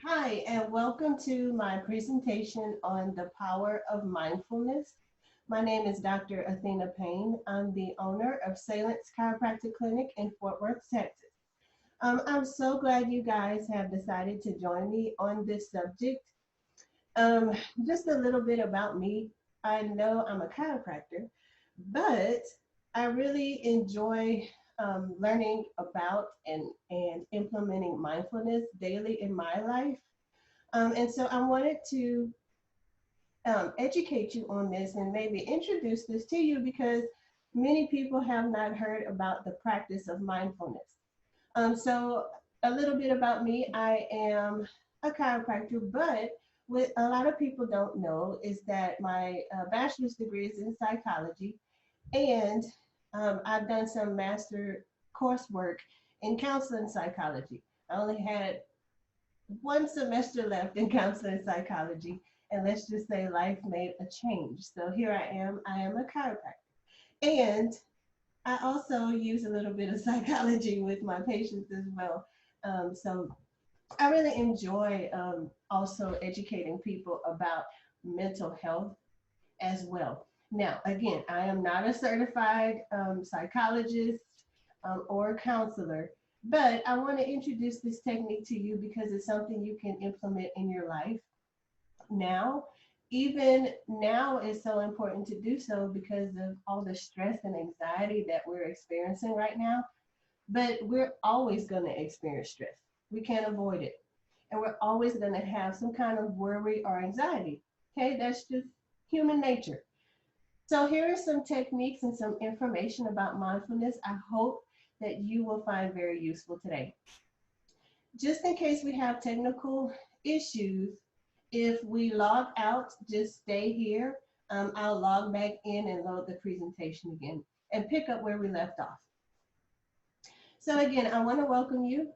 Hi, and welcome to my presentation on the power of mindfulness. My name is Dr. Athena Payne. I'm the owner of Salence Chiropractic Clinic in Fort Worth, Texas. I'm so glad you guys have decided to join me on this subject. Um, just a little bit about me. I know I'm a chiropractor, but I really enjoy learning about and implementing mindfulness daily in my life. And so I wanted to educate you on this and maybe introduce this to you because many people have not heard about the practice of mindfulness. So a little bit about me, I am a chiropractor, but what a lot of people don't know is that my bachelor's degree is in psychology, and I've done some master coursework in counseling psychology. I only had one semester left in counseling psychology, and let's just say life made a change. So here I am a chiropractor. And I also use a little bit of psychology with my patients as well. So I really enjoy also educating people about mental health as well. Now, again, I am not a certified psychologist or counselor, but I want to introduce this technique to you because it's something you can implement in your life now. Even now is so important to do so because of all the stress and anxiety that we're experiencing right now. But we're always going to experience stress. We can't avoid it. And we're always going to have some kind of worry or anxiety. Okay, that's just human nature. So here are some techniques and some information about mindfulness I hope that you will find very useful today. Just in case we have technical issues, if we log out, just stay here. I'll log back in and load the presentation again and pick up where we left off. So again, I want to welcome you.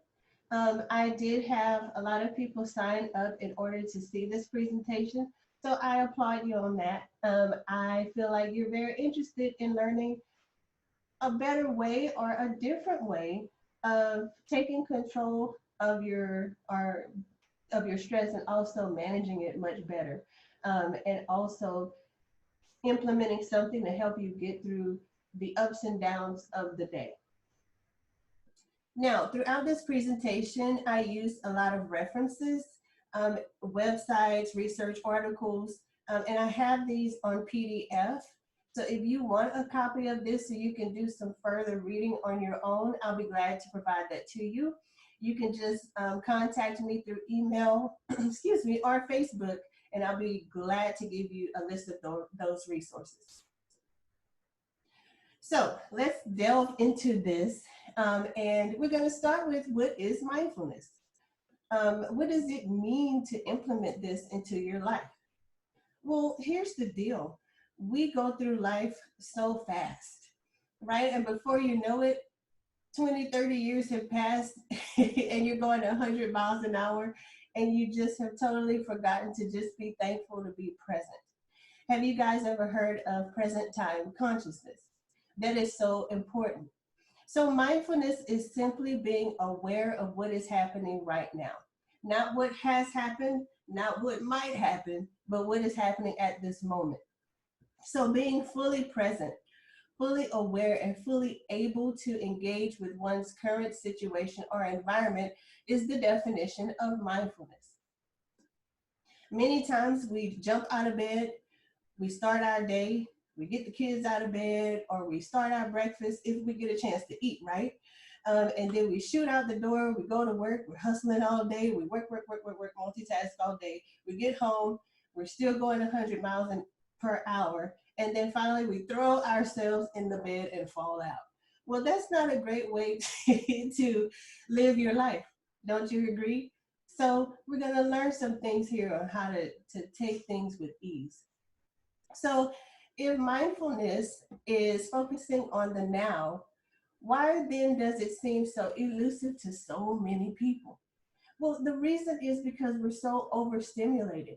I did have a lot of people sign up in order to see this presentation. So I applaud you on that. I feel like you're very interested in learning a better way or a different way of taking control of your stress and also managing it much better, and also implementing something to help you get through the ups and downs of the day. Now, throughout this presentation, I used a lot of references, websites, research articles, and I have these on PDF. So if you want a copy of this so you can do some further reading on your own, I'll be glad to provide that to you. You can just contact me through email, excuse me, or Facebook, and I'll be glad to give you a list of those resources. So let's delve into this. And we're going to start with what is mindfulness? What does it mean to implement this into your life? Well, here's the deal. We go through life so fast, right? And before you know it, 20, 30 years have passed and you're going 100 miles an hour and you just have totally forgotten to just be thankful to be present. Have you guys ever heard of present time consciousness? That is so important. So mindfulness is simply being aware of what is happening right now. Not what has happened, not what might happen, but what is happening at this moment. So being fully present, fully aware, and fully able to engage with one's current situation or environment is the definition of mindfulness. Many times we jump out of bed, we start our day, we get the kids out of bed, or we start our breakfast if we get a chance to eat, right? And then we shoot out the door, we go to work, we're hustling all day, we work, multitask all day. We get home, we're still going 100 miles per hour, and then finally we throw ourselves in the bed and fall out. Well, that's not a great way to live your life. Don't you agree? So we're going to learn some things here on how to take things with ease. So, if mindfulness is focusing on the now, why then does it seem so elusive to so many people? Well, the reason is because we're so overstimulated.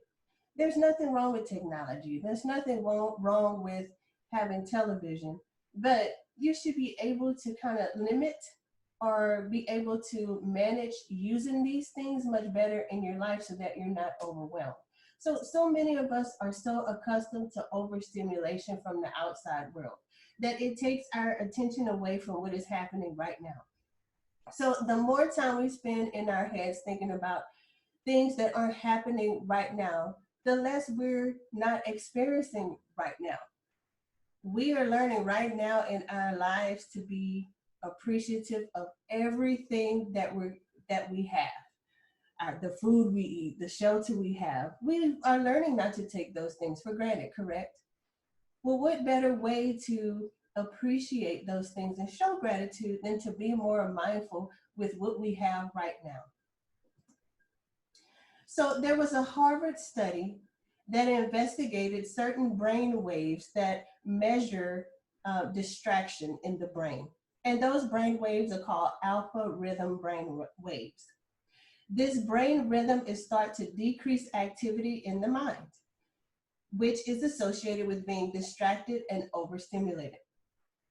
There's nothing wrong with technology, there's nothing wrong with having television, but you should be able to kind of limit or be able to manage using these things much better in your life so that you're not overwhelmed. So many of us are so accustomed to overstimulation from the outside world that it takes our attention away from what is happening right now. So the more time we spend in our heads thinking about things that are happening right now, the less we're not experiencing right now. We are learning right now in our lives to be appreciative of everything that we have. The food we eat, the shelter we have. We are learning not to take those things for granted, correct? Well, what better way to appreciate those things and show gratitude than to be more mindful with what we have right now? So there was a Harvard study that investigated certain brain waves that measure distraction in the brain. And those brain waves are called alpha rhythm brain waves. This brain rhythm is thought to decrease activity in the mind, which is associated with being distracted and overstimulated.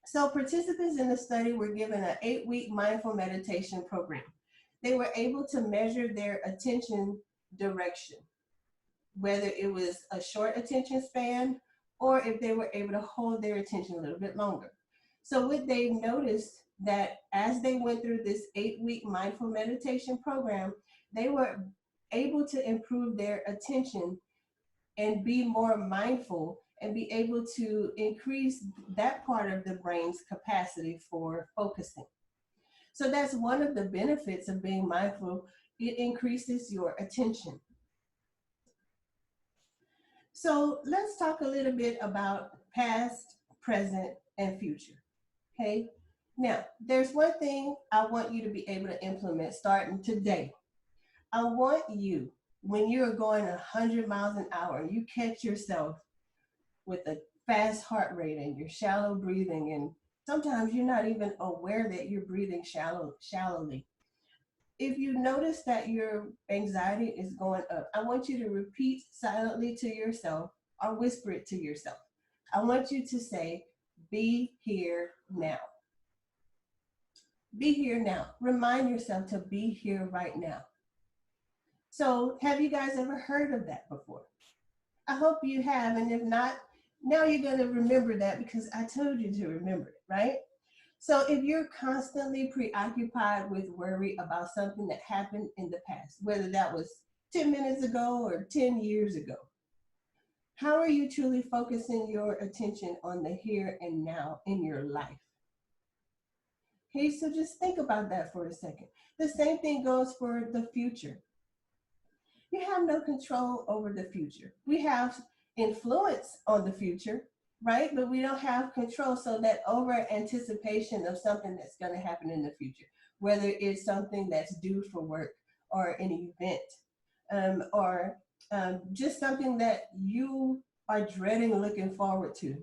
So participants in the study were given an 8-week mindful meditation program. They were able to measure their attention direction, whether it was a short attention span or if they were able to hold their attention a little bit longer. So what they noticed that as they went through this 8-week mindful meditation program, they were able to improve their attention and be more mindful and be able to increase that part of the brain's capacity for focusing. So that's one of the benefits of being mindful. It increases your attention. So let's talk a little bit about past, present, and future. Okay. Now, there's one thing I want you to be able to implement starting today. I want you, when you're going 100 miles an hour, you catch yourself with a fast heart rate and you're shallow breathing, and sometimes you're not even aware that you're breathing shallowly. If you notice that your anxiety is going up, I want you to repeat silently to yourself or whisper it to yourself. I want you to say, be here now. Be here now. Remind yourself to be here right now. So, have you guys ever heard of that before? I hope you have. And if not, now you're going to remember that because I told you to remember it, right? So if you're constantly preoccupied with worry about something that happened in the past, whether that was 10 minutes ago or 10 years ago, how are you truly focusing your attention on the here and now in your life? Okay, so just think about that for a second. The same thing goes for the future. You have no control over the future. We have influence on the future, right? But we don't have control. So that over anticipation of something that's going to happen in the future, whether it's something that's due for work or an event, or just something that you are dreading looking forward to.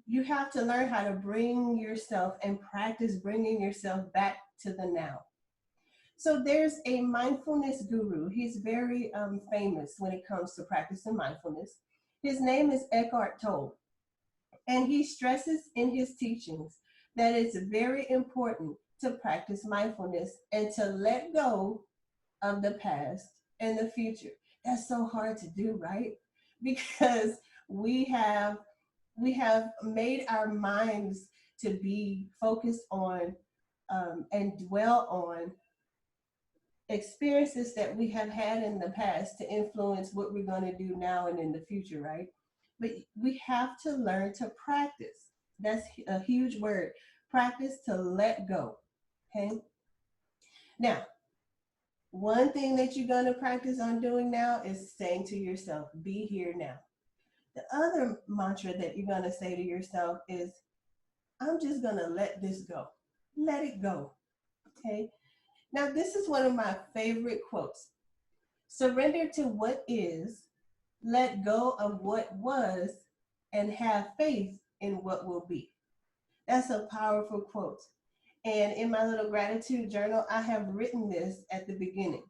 You have to learn how to bring yourself and practice bringing yourself back to the now. So there's a mindfulness guru. He's very famous when it comes to practicing mindfulness. His name is Eckhart Tolle, and he stresses in his teachings that it's very important to practice mindfulness and to let go of the past and the future. That's so hard to do, right? Because we have we have made our minds to be focused on and dwell on experiences that we have had in the past to influence what we're going to do now and in the future, right? But we have to learn to practice. That's a huge word. Practice to let go. Okay. Now, one thing that you're going to practice on doing now is saying to yourself, be here now. The other mantra that you're going to say to yourself is, I'm just going to let this go. Let it go. Okay. Now, this is one of my favorite quotes. Surrender to what is, let go of what was, and have faith in what will be. That's a powerful quote. And in my little gratitude journal, I have written this at the beginning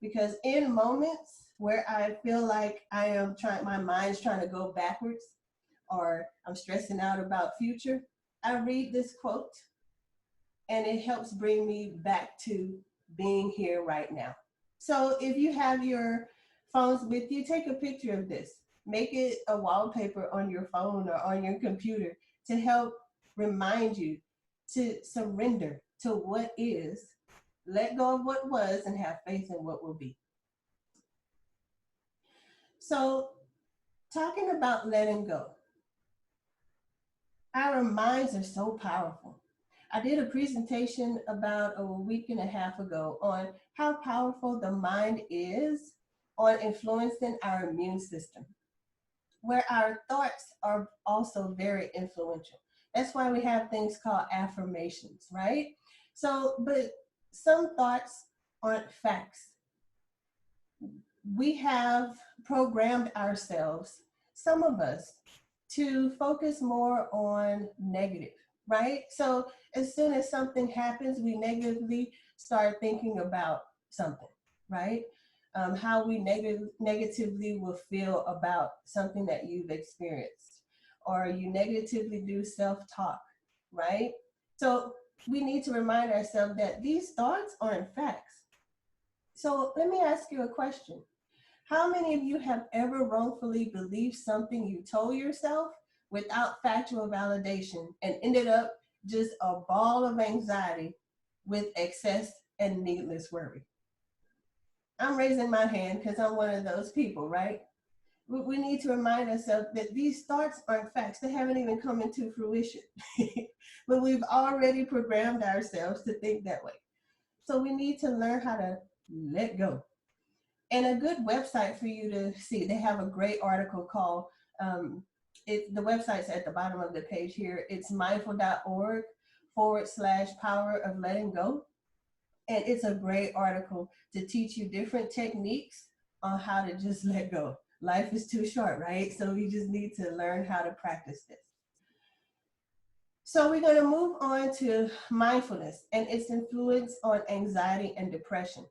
because in moments where I feel like my mind's trying to go backwards or I'm stressing out about future, I read this quote and it helps bring me back to being here right now. So if you have your phones with you, take a picture of this. Make it a wallpaper on your phone or on your computer to help remind you to surrender to what is, let go of what was, and have faith in what will be. So, talking about letting go, our minds are so powerful. I did a presentation about a week and a half ago on how powerful the mind is on influencing our immune system, where our thoughts are also very influential. That's why we have things called affirmations, right? So, but some thoughts aren't facts. We have programmed ourselves, some of us, to focus more on negative, right? So as soon as something happens, we negatively start thinking about something, right? How we negatively will feel about something that you've experienced, or you negatively do self-talk, right? So we need to remind ourselves that these thoughts aren't facts. So let me ask you a question. How many of you have ever wrongfully believed something you told yourself without factual validation and ended up just a ball of anxiety with excess and needless worry? I'm raising my hand because I'm one of those people, right? We need to remind ourselves that these thoughts aren't facts. They haven't even come into fruition. But we've already programmed ourselves to think that way. So we need to learn how to let go. And a good website for you to see, they have a great article called, the website's at the bottom of the page here. It's mindful.org/power of letting go. And it's a great article to teach you different techniques on how to just let go. Life is too short, right? So we just need to learn how to practice this. So we're going to move on to mindfulness and its influence on anxiety and depression.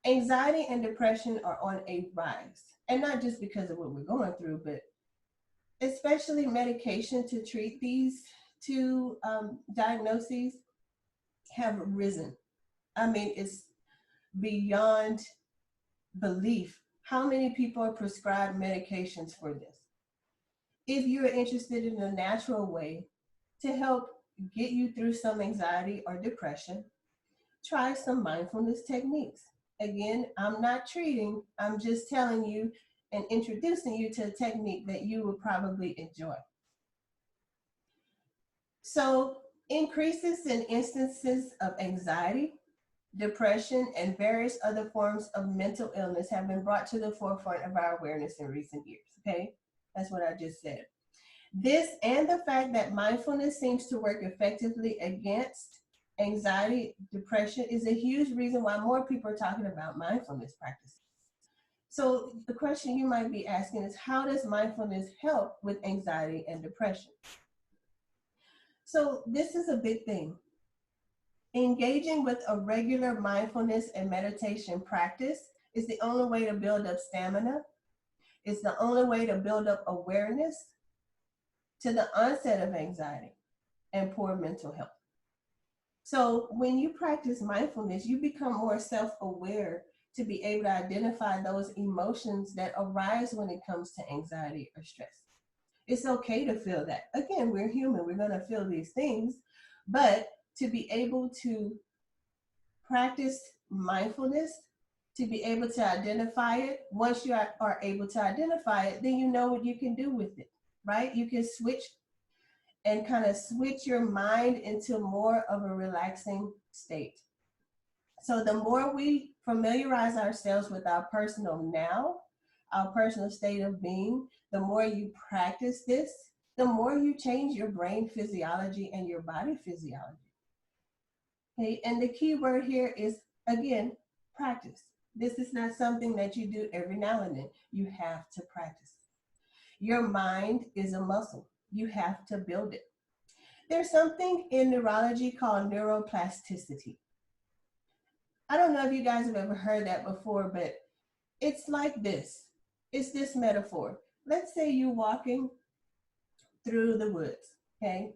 Anxiety and depression are on a rise, and not just because of what we're going through, but especially medication to treat these two diagnoses have risen. I mean, it's beyond belief how many people are prescribed medications for this. If you're interested in a natural way to help get you through some anxiety or depression, try some mindfulness techniques. Again, I'm not treating, I'm just telling you and introducing you to a technique that you will probably enjoy. So, increases in instances of anxiety, depression, and various other forms of mental illness have been brought to the forefront of our awareness in recent years. Okay, that's what I just said. This and the fact that mindfulness seems to work effectively against anxiety, depression is a huge reason why more people are talking about mindfulness practices. So the question you might be asking is, how does mindfulness help with anxiety and depression? So this is a big thing. Engaging with a regular mindfulness and meditation practice is the only way to build up stamina. It's the only way to build up awareness to the onset of anxiety and poor mental health. So when you practice mindfulness, you become more self-aware to be able to identify those emotions that arise when it comes to anxiety or stress. It's okay to feel that. Again, we're human, we're going to feel these things, but to be able to practice mindfulness, to be able to identify it, once you are able to identify it, then you know what you can do with it, right? You can switch and kind of switch your mind into more of a relaxing state. So the more we familiarize ourselves with our personal now, our personal state of being, the more you practice this, the more you change your brain physiology and your body physiology. Okay, and the key word here is, again, practice. This is not something that you do every now and then. You have to practice. Your mind is a muscle. You have to build it. There's something in neurology called neuroplasticity. I don't know if you guys have ever heard that before, but it's like this. It's this metaphor. Let's say you're walking through the woods, okay?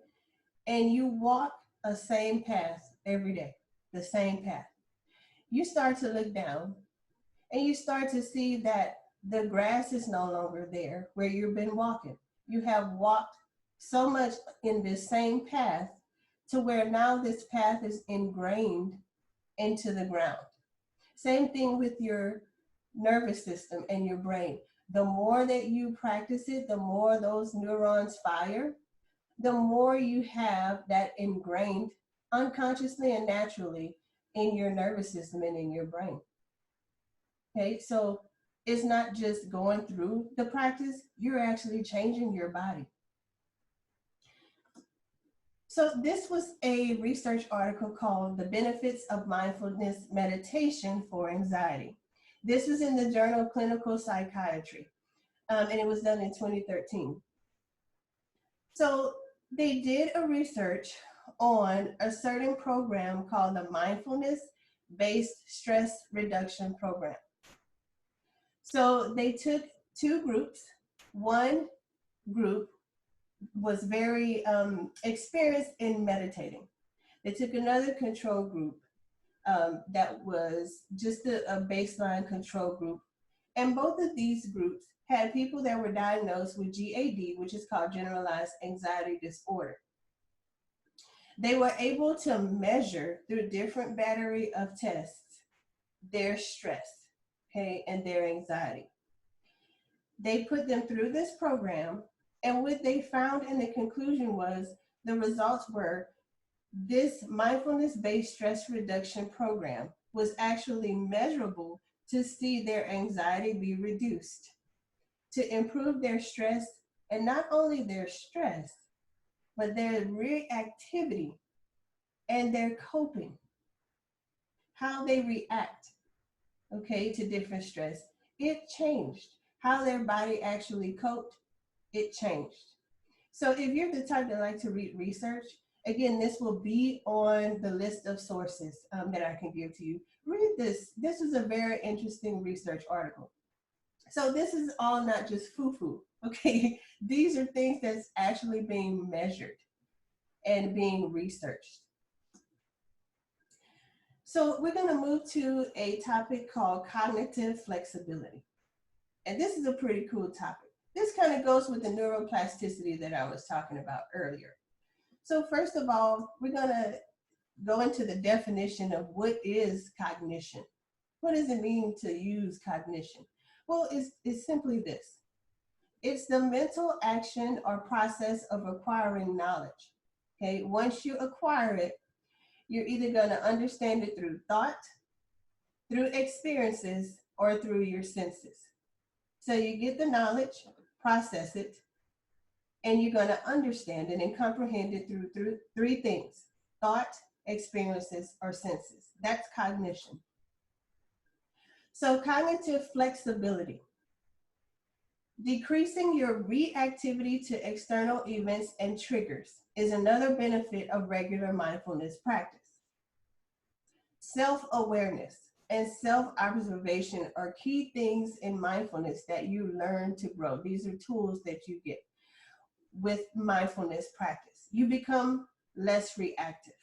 And you walk a same path every day, the same path, you start to look down and you start to see that the grass is no longer there where you've been walking. You have walked so much in this same path to where now this path is ingrained into the ground. Same thing with your nervous system and your brain. The more that you practice it, the more those neurons fire, the more you have that ingrained unconsciously and naturally in your nervous system and in your brain. Okay, so it's not just going through the practice, you're actually changing your body. So this was a research article called The Benefits of Mindfulness Meditation for Anxiety. This was in the Journal of Clinical Psychiatry, and it was done in 2013. So they did a research on a certain program called the Mindfulness-Based Stress Reduction Program. So they took two groups. One group was very experienced in meditating. They took another control group that was just a baseline control group. And both of these groups had people that were diagnosed with GAD, which is called generalized anxiety disorder. They were able to measure through different battery of tests their stress, okay, and their anxiety. They put them through this program, and what they found in the conclusion was the results were this mindfulness-based stress reduction program was actually measurable to see their anxiety be reduced, to improve their stress, and not only their stress, but their reactivity and their coping, how they react, okay, to different stress. It changed. How their body actually coped, it changed. So if you're the type that like to read research, again, this will be on the list of sources that I can give to you. Read this. This is a very interesting research article. So this is all not just foo-foo, okay? These are things that's actually being measured and being researched. So we're gonna move to a topic called cognitive flexibility. And this is a pretty cool topic. This kind of goes with the neuroplasticity that I was talking about earlier. So first of all, we're gonna go into the definition of what is cognition. What does it mean to use cognition? Well, it's simply this. It's the mental action or process of acquiring knowledge. Okay, once you acquire it, you're either gonna understand it through thought, through experiences, or through your senses. So you get the knowledge, process it, and you're going to understand it and comprehend it through three things: thought, experiences, or senses. That's cognition. So cognitive flexibility, decreasing your reactivity to external events and triggers, is another benefit of regular mindfulness practice. Self-awareness and self-observation are key things in mindfulness that you learn to grow. These are tools that you get with mindfulness practice. You become less reactive.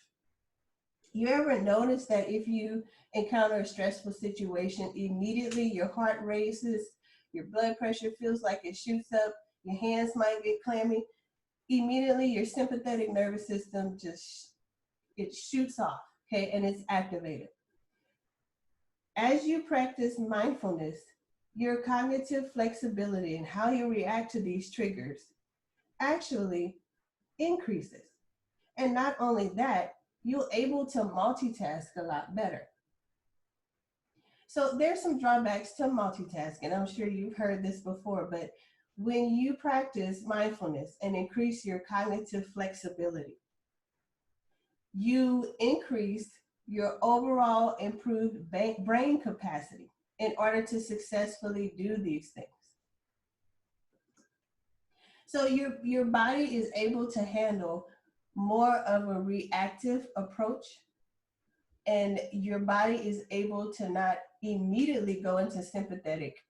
You ever notice that if you encounter a stressful situation, immediately your heart races, your blood pressure feels like it shoots up, your hands might get clammy, immediately your sympathetic nervous system just, it shoots off, okay, and it's activated. As you practice mindfulness, your cognitive flexibility and how you react to these triggers actually increases. And not only that, you're able to multitask a lot better. So there's some drawbacks to multitasking. I'm sure you've heard this before, but when you practice mindfulness and increase your cognitive flexibility, you increase your overall improved brain capacity in order to successfully do these things. So your body is able to handle more of a reactive approach, and your body is able to not immediately go into sympathetic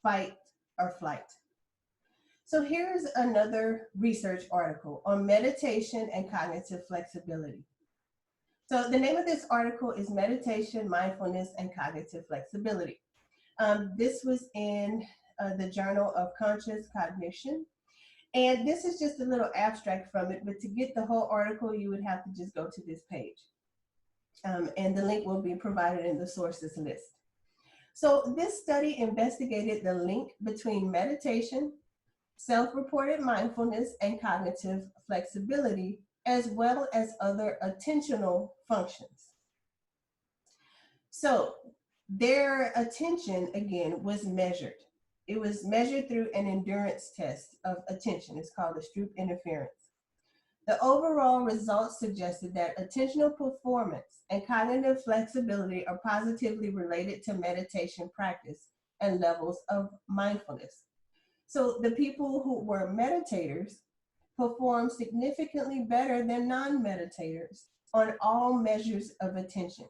fight or flight. So here's another research article on meditation and cognitive flexibility. So the name of this article is Meditation, Mindfulness, and Cognitive Flexibility. This was in the Journal of Conscious Cognition. And this is just a little abstract from it, but to get the whole article, you would have to just go to this page. And the link will be provided in the sources list. So this study investigated the link between meditation, self-reported mindfulness, and cognitive flexibility, as well as other attentional functions. So their attention, again, was measured. It was measured through an endurance test of attention. It's called the Stroop interference. The overall results suggested that attentional performance and cognitive flexibility are positively related to meditation practice and levels of mindfulness. So the people who were meditators performed significantly better than non-meditators on all measures of attention.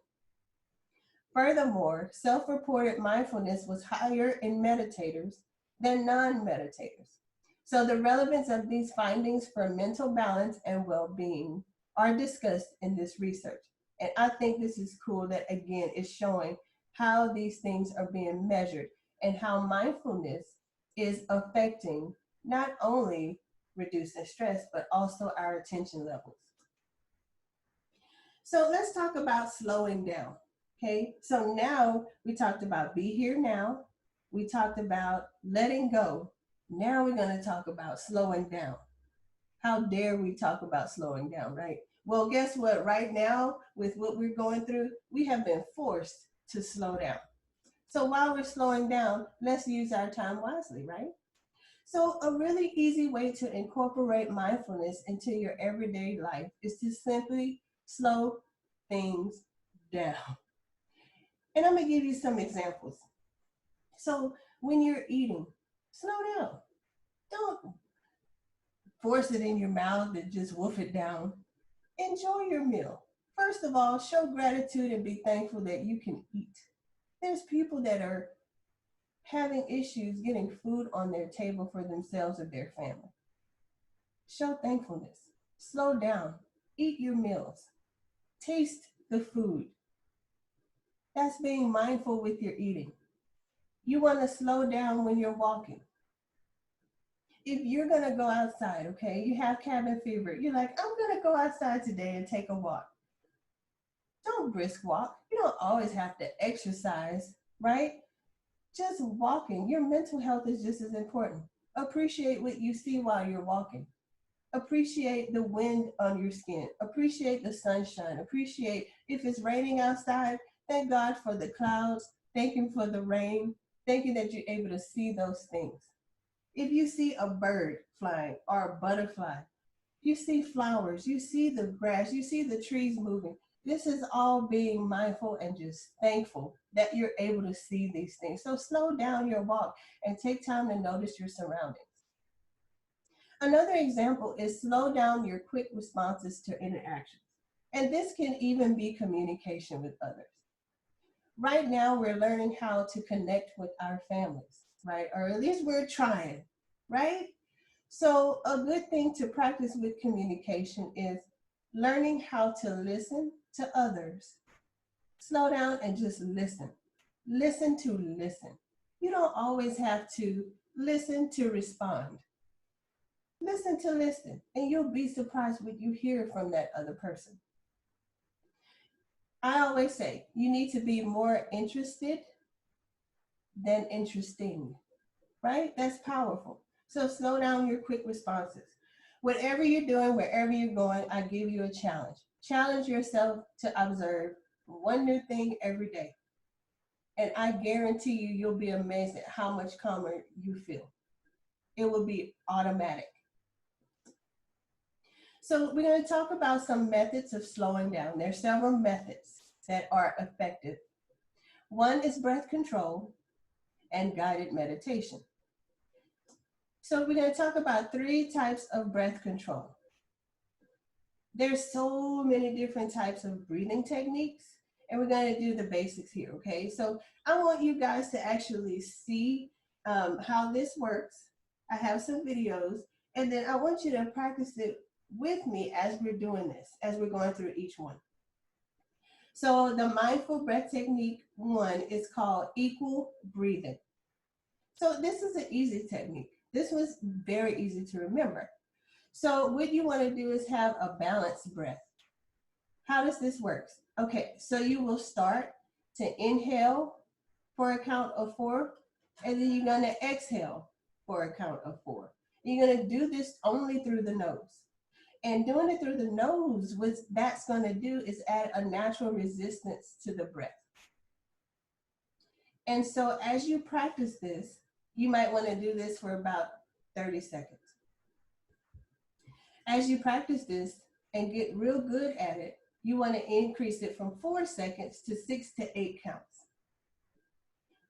Furthermore, self-reported mindfulness was higher in meditators than non-meditators. So the relevance of these findings for mental balance and well-being are discussed in this research. And I think this is cool that, again, it's showing how these things are being measured and how mindfulness is affecting not only reducing stress, but also our attention levels. So let's talk about slowing down. Okay, so now we talked about be here now. We talked about letting go. Now we're going to talk about slowing down. How dare we talk about slowing down, right? Well, guess what? Right now, with what we're going through, we have been forced to slow down. So while we're slowing down, let's use our time wisely, right? So a really easy way to incorporate mindfulness into your everyday life is to simply slow things down. And I'm going to give you some examples. So when you're eating, slow down. Don't force it in your mouth and just wolf it down. Enjoy your meal. First of all, show gratitude and be thankful that you can eat. There's people that are having issues getting food on their table for themselves or their family. Show thankfulness. Slow down. Eat your meals. Taste the food. That's being mindful with your eating. You want to slow down when you're walking. If you're going to go outside, okay, you have cabin fever, you're like, I'm going to go outside today and take a walk. Don't brisk walk. You don't always have to exercise, right? Just walking. Your mental health is just as important. Appreciate what you see while you're walking. Appreciate the wind on your skin. Appreciate the sunshine. Appreciate if it's raining outside, thank God for the clouds. Thank Him for the rain. Thank you that you're able to see those things. If you see a bird flying or a butterfly, you see flowers, you see the grass, you see the trees moving. This is all being mindful and just thankful that you're able to see these things. So slow down your walk and take time to notice your surroundings. Another example is slow down your quick responses to interactions. And this can even be communication with others. Right now, we're learning how to connect with our families, right? Or at least we're trying, right? So a good thing to practice with communication is learning how to listen to others. Slow down and just listen. Listen to listen. You don't always have to listen to respond. Listen to listen, and you'll be surprised what you hear from that other person. I always say you need to be more interested than interesting, right? That's powerful. So slow down your quick responses. Whatever you're doing, wherever you're going, I give you a challenge. Challenge yourself to observe one new thing every day. And I guarantee you, you'll be amazed at how much calmer you feel. It will be automatic. So we're going to talk about some methods of slowing down. There are several methods that are effective. One is breath control and guided meditation. So we're going to talk about 3 types of breath control. There's so many different types of breathing techniques, and we're going to do the basics here, okay? So I want you guys to actually see how this works. I have some videos, and then I want you to practice it with me as we're doing this, as we're going through each one. So the mindful breath technique one is called equal breathing. So this is an easy technique. This was very easy to remember. So what you want to do is have a balanced breath. How does this work? Okay, so you will start to inhale for a count of 4, and then you're going to exhale for a count of 4. You're going to do this only through the nose. And doing it through the nose, what that's going to do is add a natural resistance to the breath. And so as you practice this, you might want to do this for about 30 seconds. As you practice this and get real good at it, you want to increase it from 4 seconds to 6 to 8 counts.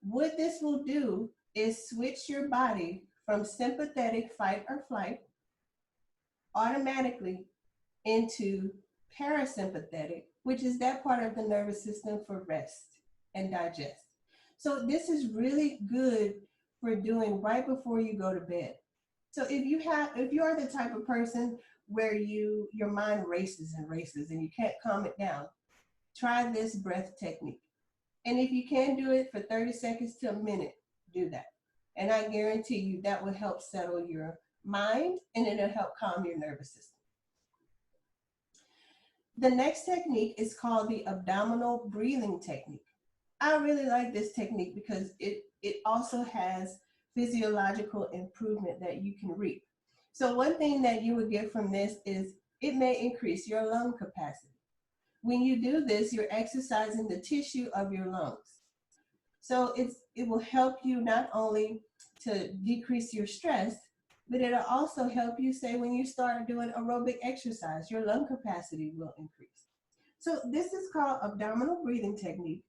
What this will do is switch your body from sympathetic fight or flight automatically into parasympathetic, which is that part of the nervous system for rest and digest. So this is really good for doing right before you go to bed. So if you are the type of person where your mind races and races and you can't calm it down, try this breath technique. And if you can do it for 30 seconds to a minute, do that. And I guarantee you that will help settle your mind and it'll help calm your nervous system. The next technique is called the abdominal breathing technique. I really like this technique because it also has physiological improvement that you can reap. So one thing that you would get from this is it may increase your lung capacity. When you do this, you're exercising the tissue of your lungs. So it will help you not only to decrease your stress, but it'll also help you, say, when you start doing aerobic exercise, your lung capacity will increase. So this is called abdominal breathing technique.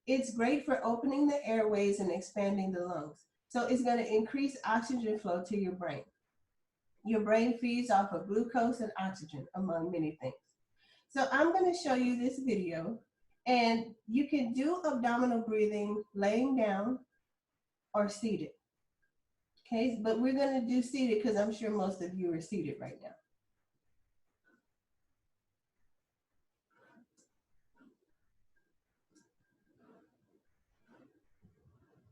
It's great for opening the airways and expanding the lungs. So it's going to increase oxygen flow to your brain. Your brain feeds off of glucose and oxygen, among many things. So I'm going to show you this video, and you can do abdominal breathing laying down or seated. Okay, but we're going to do seated because I'm sure most of you are seated right now.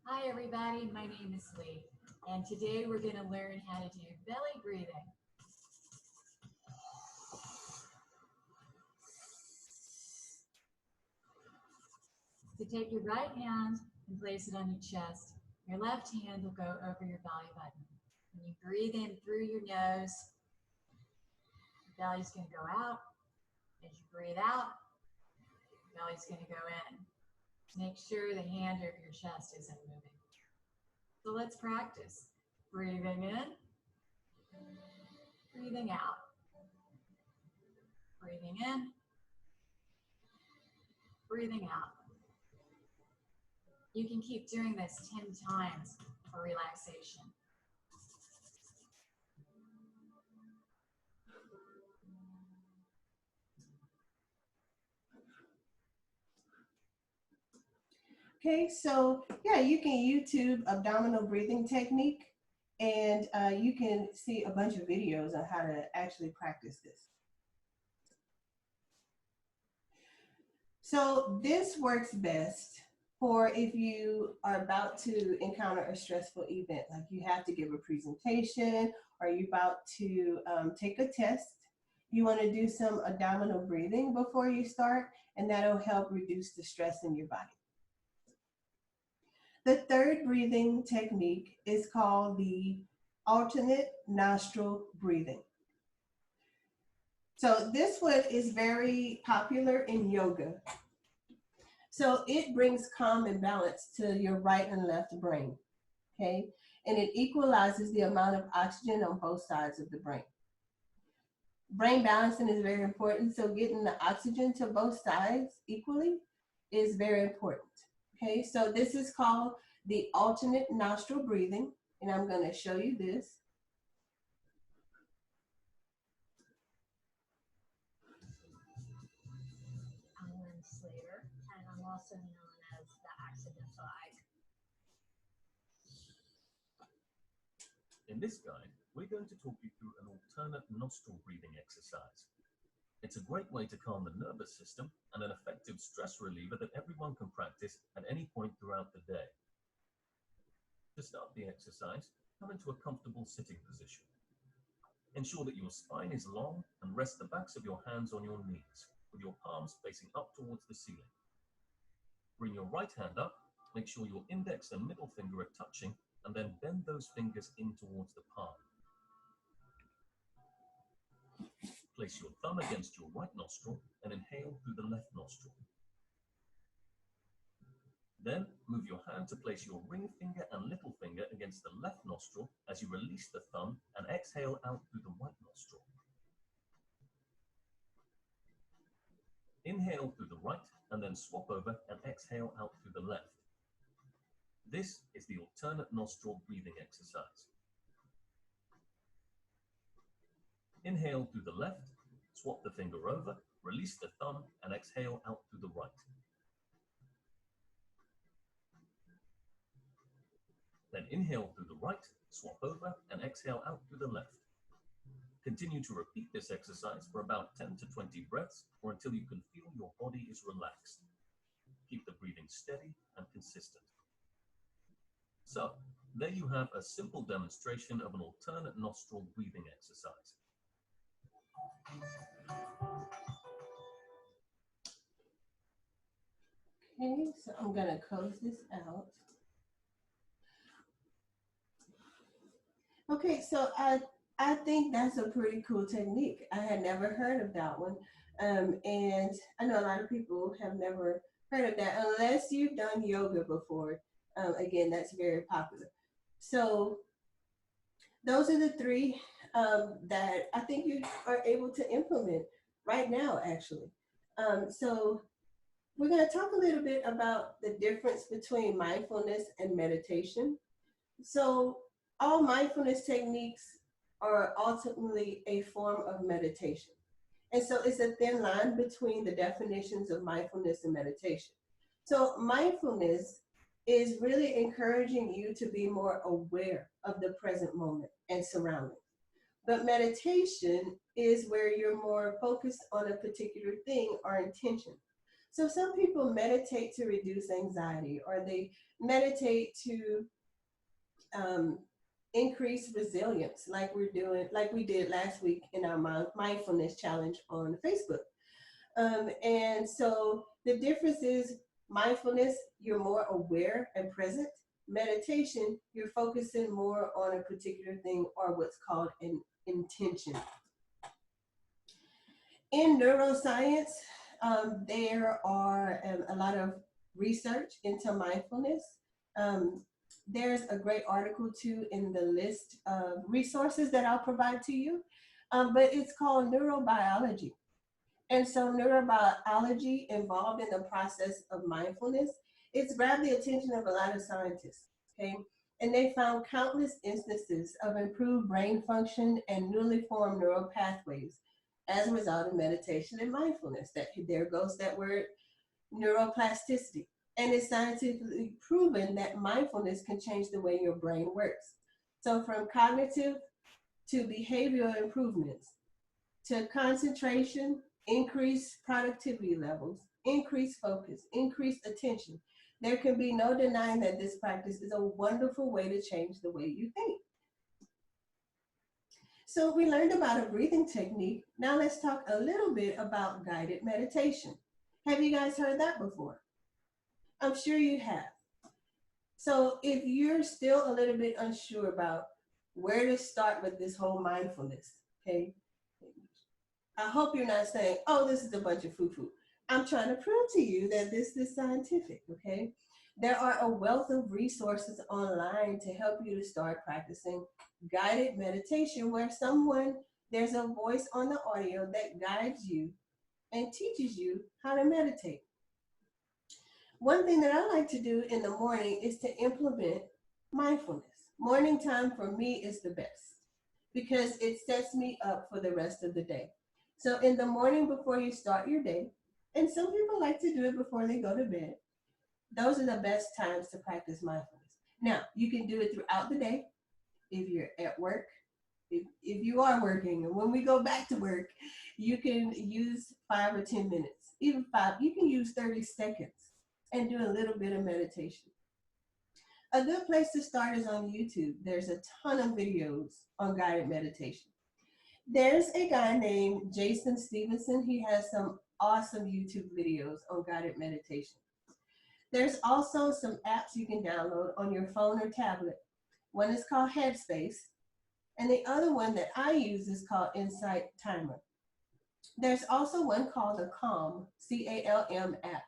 Hi everybody, my name is Lee, and today we're going to learn how to do belly breathing. So take your right hand and place it on your chest. Your left hand will go over your belly button. When you breathe in through your nose, your belly's going to go out. As you breathe out, your belly's going to go in. Make sure the hand over your chest isn't moving. So let's practice. Breathing in, breathing out. Breathing in, breathing out. You can keep doing this 10 times for relaxation. Okay, so yeah, you can YouTube abdominal breathing technique, and you can see a bunch of videos on how to actually practice this. So this works best for if you are about to encounter a stressful event, like you have to give a presentation or you're about to take a test. You want to do some abdominal breathing before you start, and that'll help reduce the stress in your body. The third breathing technique is called the alternate nostril breathing. So this one is very popular in yoga. So it brings calm and balance to your right and left brain, okay? And it equalizes the amount of oxygen on both sides of the brain. Brain balancing is very important, so getting the oxygen to both sides equally is very important, okay? So this is called the alternate nostril breathing, and I'm going to show you this. I'm Lynn Slater, and I'm also known as the Accidental Eye. In this guide, we're going to talk you through an alternate nostril breathing exercise. It's a great way to calm the nervous system and an effective stress reliever that everyone can practice at any point throughout the day. To start the exercise, come into a comfortable sitting position. Ensure that your spine is long and rest the backs of your hands on your knees, with your palms facing up towards the ceiling. Bring your right hand up, make sure your index and middle finger are touching, and then bend those fingers in towards the palm. Place your thumb against your right nostril and inhale through the left nostril. Then move your hand to place your ring finger and little finger against the left nostril as you release the thumb and exhale out through the right nostril. Inhale through the right and then swap over and exhale out through the left. This is the alternate nostril breathing exercise. Inhale through the left, swap the finger over, release the thumb, and exhale out through the right. Then inhale through the right, swap over, and exhale out through the left. Continue to repeat this exercise for about 10 to 20 breaths or until you can feel your body is relaxed. Keep the breathing steady and consistent. So, there you have a simple demonstration of an alternate nostril breathing exercise. Okay, so I'm going to close this out. Okay, so I think that's a pretty cool technique. I had never heard of that one. And I know a lot of people have never heard of that unless you've done yoga before. Again, that's very popular. So those are the three that I think you are able to implement right now, actually. So we're going to talk a little bit about the difference between mindfulness and meditation. So all mindfulness techniques are ultimately a form of meditation. And so it's a thin line between the definitions of mindfulness and meditation. So mindfulness is really encouraging you to be more aware of the present moment and surroundings. But meditation is where you're more focused on a particular thing or intention. So some people meditate to reduce anxiety, or they meditate to increase resilience, like we did last week in our mindfulness challenge on Facebook. And so the difference is mindfulness, you're more aware and present. Meditation, you're focusing more on a particular thing or what's called an intention. In neuroscience, there are a lot of research into mindfulness. There's a great article too in the list of resources that I'll provide to you, but it's called neurobiology. And so neurobiology involved in the process of mindfulness, it's grabbed the attention of a lot of scientists, okay? And they found countless instances of improved brain function and newly formed neural pathways as a result of meditation and mindfulness. That there goes that word, neuroplasticity. And it's scientifically proven that mindfulness can change the way your brain works. So from cognitive to behavioral improvements, to concentration, increased productivity levels, increased focus, increased attention. There can be no denying that this practice is a wonderful way to change the way you think. So we learned about a breathing technique. Now let's talk a little bit about guided meditation. Have you guys heard that before? I'm sure you have. So if you're still a little bit unsure about where to start with this whole mindfulness, okay, I hope you're not saying, oh, this is a bunch of foo-foo. I'm trying to prove to you that this is scientific, okay? There are a wealth of resources online to help you to start practicing guided meditation where there's a voice on the audio that guides you and teaches you how to meditate. One thing that I like to do in the morning is to implement mindfulness. Morning time for me is the best because it sets me up for the rest of the day. So in the morning before you start your day, and some people like to do it before they go to bed, those are the best times to practice mindfulness. Now, you can do it throughout the day, if you're at work, if you are working, and when we go back to work, you can use 5 or 10 minutes, even five. You can use 30 seconds and do a little bit of meditation. A good place to start is on YouTube. There's a ton of videos on guided meditation. There's a guy named Jason Stevenson. He has some awesome YouTube videos on guided meditation. There's also some apps you can download on your phone or tablet. One is called Headspace, and the other one that I use is called Insight Timer. There's also one called the Calm, CALM app.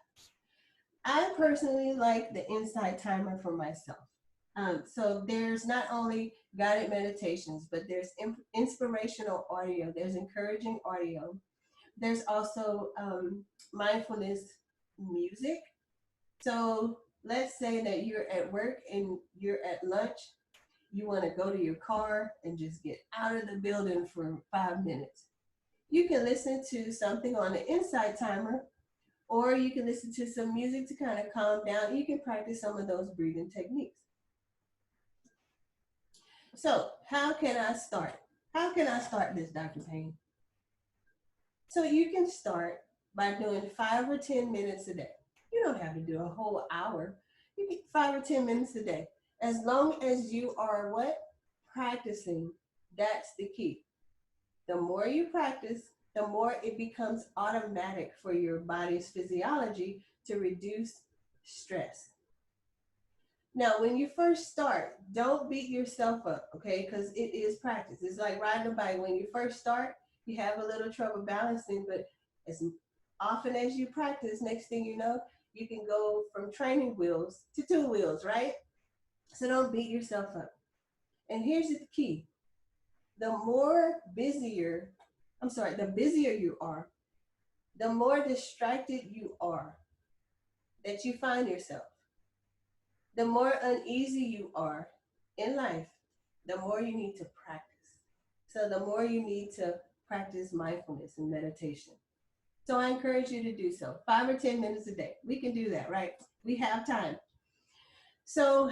I personally like the Insight Timer for myself. So there's not only guided meditations, but there's inspirational audio, there's encouraging audio. There's also mindfulness music. So let's say that you're at work and you're at lunch, you want to go to your car and just get out of the building for 5 minutes. You can listen to something on the Insight Timer, or you can listen to some music to kind of calm down. You can practice some of those breathing techniques. So, how can I start? How can I start this, Dr. Payne? So, you can start by doing 5 or 10 minutes a day. You don't have to do a whole hour. You get 5 or 10 minutes a day. As long as you are what? Practicing. That's the key. The more you practice, the more it becomes automatic for your body's physiology to reduce stress. Now, when you first start, don't beat yourself up, okay? Because it is practice. It's like riding a bike. When you first start, you have a little trouble balancing, but as often as you practice, next thing you know, you can go from training wheels to two wheels, right? So don't beat yourself up. And here's the key. The more busier, the busier you are, the more distracted you are that you find yourself, the more uneasy you are in life, the more you need to practice. So the more you need to practice mindfulness and meditation. So I encourage you to do so. 5 or 10 minutes a day. We can do that, right? We have time. So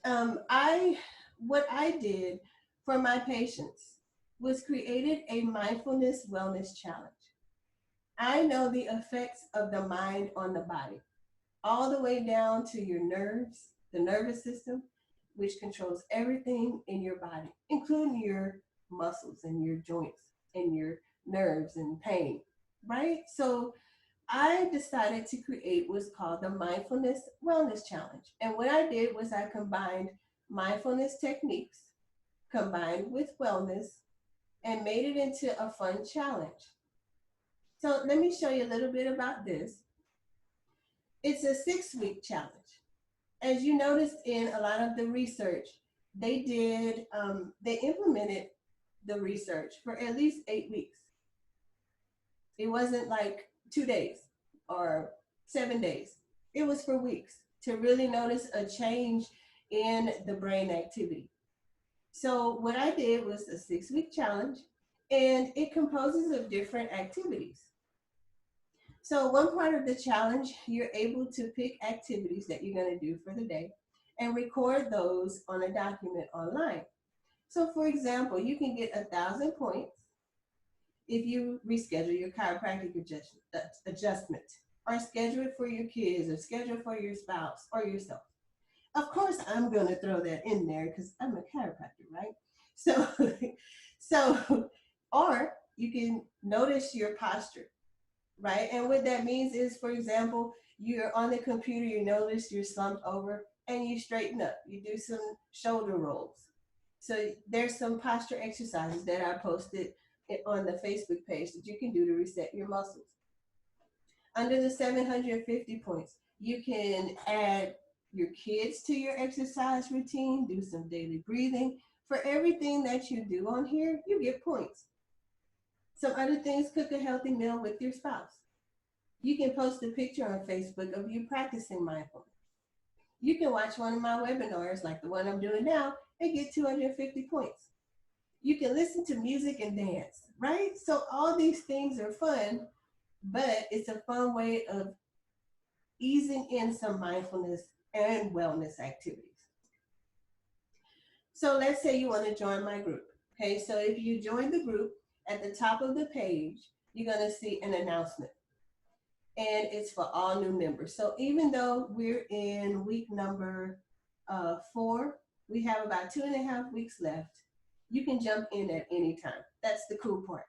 I what I did for my patients was created a mindfulness wellness challenge. I know the effects of the mind on the body, all the way down to your nerves, the nervous system, which controls everything in your body, including your muscles and your joints and your nerves and pain, right? So I decided to create what's called the Mindfulness Wellness Challenge. And what I did was I combined mindfulness techniques combined with wellness and made it into a fun challenge. So let me show you a little bit about this. It's a 6-week challenge. As you noticed in a lot of the research, they implemented the research for at least 8 weeks. It wasn't like 2 days or 7 days. It was for weeks to really notice a change in the brain activity. So what I did was a 6-week challenge, and it composes of different activities. So one part of the challenge, you're able to pick activities that you're going to do for the day and record those on a document online. So for example, you can get 1,000 points if you reschedule your chiropractic adjustment, or schedule it for your kids, or schedule for your spouse or yourself. Of course, I'm going to throw that in there because I'm a chiropractor, right? So, so, or you can notice your posture, right? And what that means is, for example, you're on the computer, you notice you're slumped over, and you straighten up. You do some shoulder rolls. So there's some posture exercises that I posted on the Facebook page that you can do to reset your muscles. Under the 750 points, you can add your kids to your exercise routine, do some daily breathing. For everything that you do on here, you get points. Some other things, cook a healthy meal with your spouse. You can post a picture on Facebook of you practicing mindfulness. You can watch one of my webinars like the one I'm doing now and get 250 points. You can listen to music and dance, right? So all these things are fun, but it's a fun way of easing in some mindfulness and wellness activities. So let's say you want to join my group. Okay, so if you join the group, at the top of the page, you're going to see an announcement. And it's for all new members. So even though we're in week number 4, we have about 2.5 weeks left. You can jump in at any time. That's the cool part.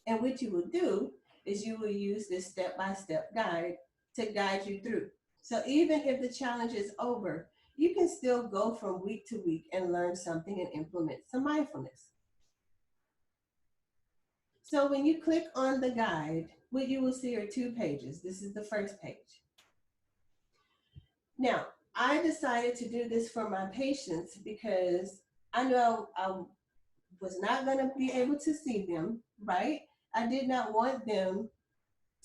And what you will do is you will use this step-by-step guide to guide you through. So even if the challenge is over, you can still go from week to week and learn something and implement some mindfulness. So when you click on the guide, what you will see are 2 pages. This is the first page. Now, I decided to do this for my patients because I know I was not going to be able to see them, right? I did not want them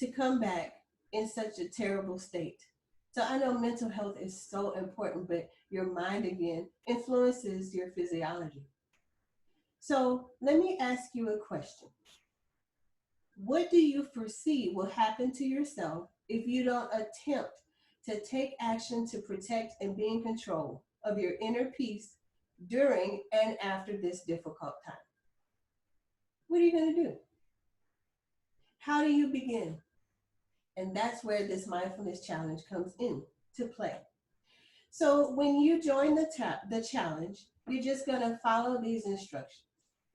to come back in such a terrible state. So I know mental health is so important, but your mind again influences your physiology. So let me ask you a question. What do you foresee will happen to yourself if you don't attempt to take action to protect and be in control of your inner peace during and after this difficult time? What are you going to do? How do you begin? And that's where this mindfulness challenge comes in to play. So when you join the challenge, you're just going to follow these instructions.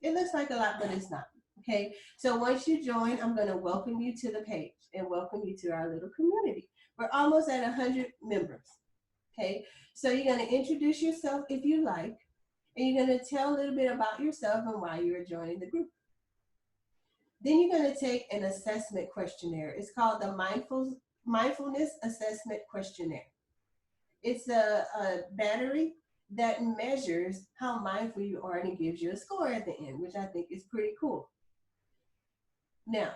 It looks like a lot, but it's not. Okay, so once you join, I'm going to welcome you to the page and welcome you to our little community. We're almost at 100 members. Okay, so you're going to introduce yourself if you like, and you're going to tell a little bit about yourself and why you're joining the group. Then you're going to take an assessment questionnaire. It's called the Mindfulness Assessment Questionnaire. It's a battery that measures how mindful you are, and it gives you a score at the end, which I think is pretty cool. Now,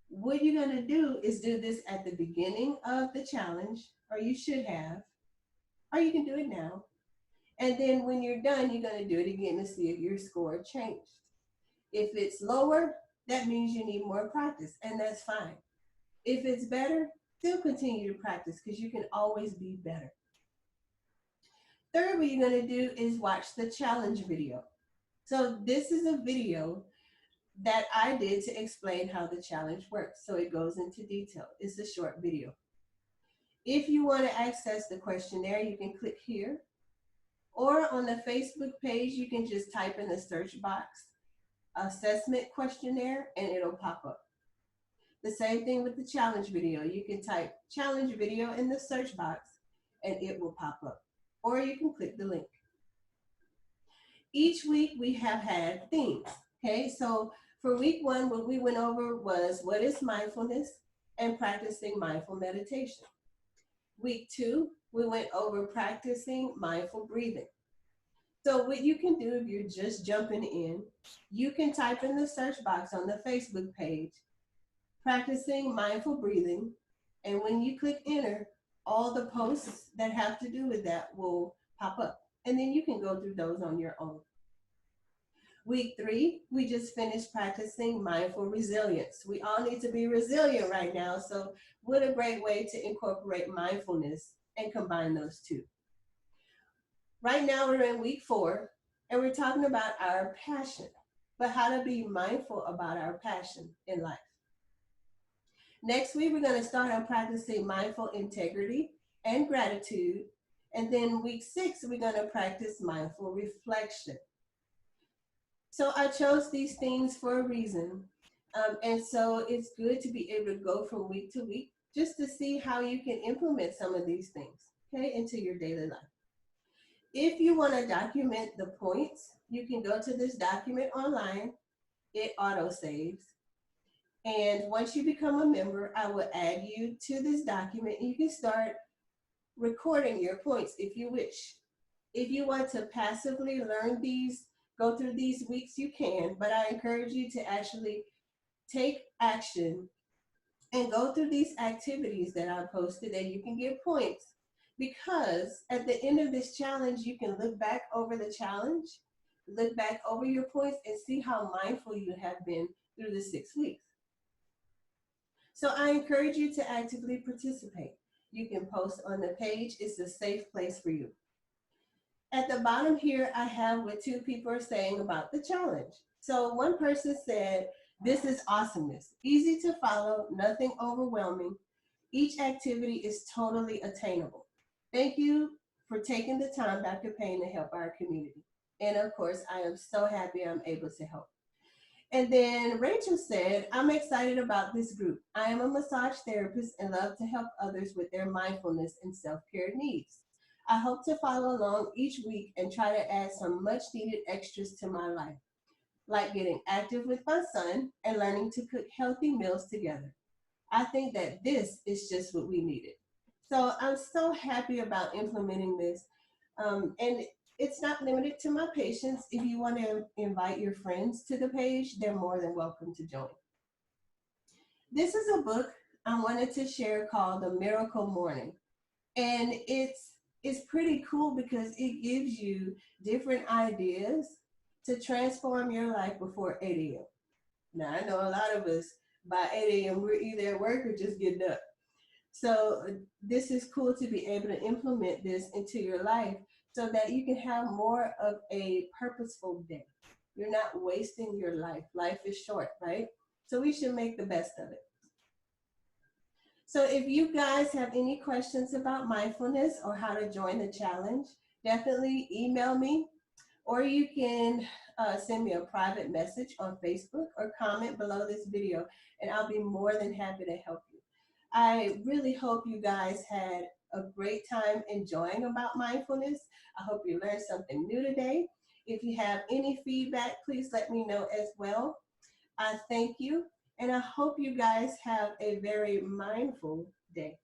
what you're going to do is do this at the beginning of the challenge, or you should have, or you can do it now. And then when you're done, you're going to do it again to see if your score changed. If it's lower, that means you need more practice, and that's fine. If it's better, still continue to practice because you can always be better. Third, what you're going to do is watch the challenge video. So this is a video that I did to explain how the challenge works. So it goes into detail. It's a short video. If you want to access the questionnaire, you can click here. Or on the Facebook page, you can just type in the search box, assessment questionnaire, and it'll pop up. The same thing with the challenge video. You can type challenge video in the search box and it will pop up. Or you can click the link. Each week we have had themes. Okay, so for week 1, what we went over was what is mindfulness and practicing mindful meditation. Week 2, we went over practicing mindful breathing. So what you can do if you're just jumping in, you can type in the search box on the Facebook page, practicing mindful breathing, and when you click enter, all the posts that have to do with that will pop up. And then you can go through those on your own. Week 3, we just finished practicing mindful resilience. We all need to be resilient right now, so what a great way to incorporate mindfulness and combine those two. Right now we're in week 4, and we're talking about our passion, but how to be mindful about our passion in life. Next week, we're going to start on practicing mindful integrity and gratitude. And then week 6, we're going to practice mindful reflection. So I chose these things for a reason. And so it's good to be able to go from week to week just to see how you can implement some of these things, okay, into your daily life. If you want to document the points, you can go to this document online. It auto saves. And once you become a member, I will add you to this document. You can start recording your points if you wish. If you want to passively learn these, go through these weeks, you can, but I encourage you to actually take action and go through these activities that I posted and you can get points. Because at the end of this challenge, you can look back over the challenge, look back over your points and see how mindful you have been through the 6 weeks. So I encourage you to actively participate. You can post on the page. It's a safe place for you. At the bottom here, I have what two people are saying about the challenge. So one person said, "This is awesomeness. Easy to follow, nothing overwhelming. Each activity is totally attainable. Thank you for taking the time, Dr. Payne, to help our community." And of course, I am so happy I'm able to help. And then Rachel said, "I'm excited about this group. I am a massage therapist and love to help others with their mindfulness and self care needs. I hope to follow along each week and try to add some much needed extras to my life, like getting active with my son and learning to cook healthy meals together. I think that this is just what we needed." So I'm so happy about implementing this. And it's not limited to my patients. If you want to invite your friends to the page, they're more than welcome to join. This is a book I wanted to share called The Miracle Morning. And it's pretty cool because it gives you different ideas to transform your life before 8 a.m. Now, I know a lot of us by 8 a.m., we're either at work or just getting up. So, this is cool to be able to implement this into your life so that you can have more of a purposeful day. You're not wasting your life. Life is short, right? So, we should make the best of it. So, if you guys have any questions about mindfulness or how to join the challenge, definitely email me, or you can send me a private message on Facebook or comment below this video, and I'll be more than happy to help you. I really hope you guys had a great time enjoying about mindfulness. I hope you learned something new today. If you have any feedback, please let me know as well. I thank you, and I hope you guys have a very mindful day.